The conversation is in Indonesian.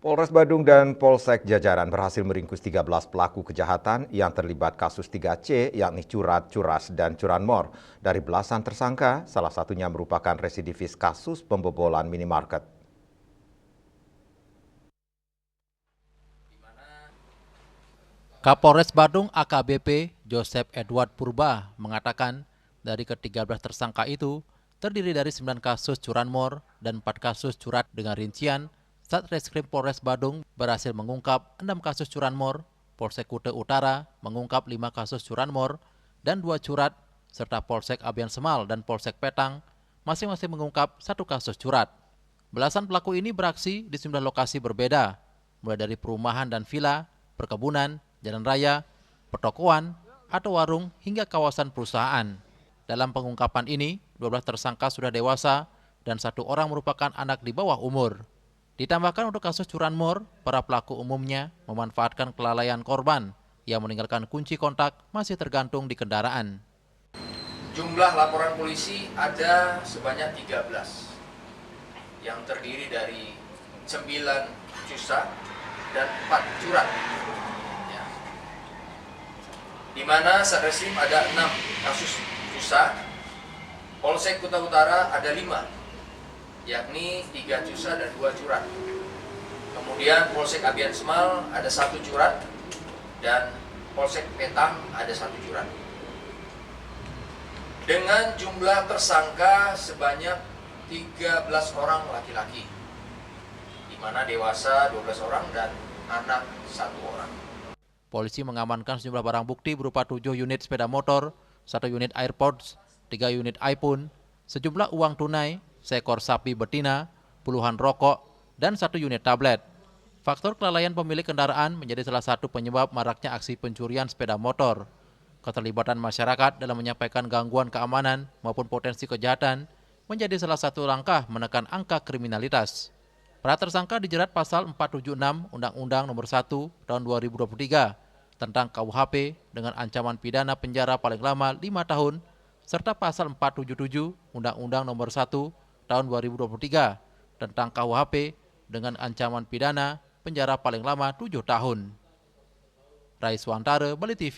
Polres Badung dan Polsek Jajaran berhasil meringkus 13 pelaku kejahatan yang terlibat kasus 3C, yakni curat, curas, dan curanmor. Dari belasan tersangka, salah satunya merupakan residivis kasus pembobolan minimarket. Kapolres Badung AKBP Joseph Edward Purba mengatakan dari ke-13 tersangka itu terdiri dari 9 kasus curanmor dan 4 kasus curat dengan rincian Satreskrim Polres Badung berhasil mengungkap 6 kasus curanmor, Polsek Kute Utara mengungkap 5 kasus curanmor dan 2 curat, serta Polsek Abian Semal dan Polsek Petang masing-masing mengungkap 1 kasus curat. Belasan pelaku ini beraksi di 9 lokasi berbeda, mulai dari perumahan dan villa, perkebunan, jalan raya, pertokoan, atau warung hingga kawasan perusahaan. Dalam pengungkapan ini, 12 tersangka sudah dewasa dan 1 orang merupakan anak di bawah umur. Ditambahkan untuk kasus curanmor, para pelaku umumnya memanfaatkan kelalaian korban yang meninggalkan kunci kontak masih tergantung di kendaraan. Jumlah laporan polisi ada sebanyak 13 yang terdiri dari 9 cusa dan 4 curat. Ya. Di mana Satreskrim ada 6 kasus cusa, Polsek Kuta Utara ada 5, yakni 3 cusa dan 2 curat. Kemudian Polsek Abian Semal ada 1 curat dan Polsek Petang ada 1 curat. Dengan jumlah tersangka sebanyak 13 orang laki-laki, di mana dewasa 12 orang dan anak 1 orang. Polisi mengamankan sejumlah barang bukti berupa 7 unit sepeda motor, 1 unit AirPods, 3 unit iPhone, sejumlah uang tunai, seekor sapi betina, puluhan rokok, dan 1 unit tablet. Faktor kelalaian pemilik kendaraan menjadi salah satu penyebab maraknya aksi pencurian sepeda motor. Keterlibatan masyarakat dalam menyampaikan gangguan keamanan maupun potensi kejahatan menjadi salah satu langkah menekan angka kriminalitas. Para tersangka dijerat pasal 476 Undang-Undang Nomor 1 Tahun 2023 tentang KUHP dengan ancaman pidana penjara paling lama 5 tahun serta pasal 477 Undang-Undang Nomor 1 Tahun 2023 tentang KUHP dengan ancaman pidana penjara paling lama 7 tahun. Raiswantara, Bali TV.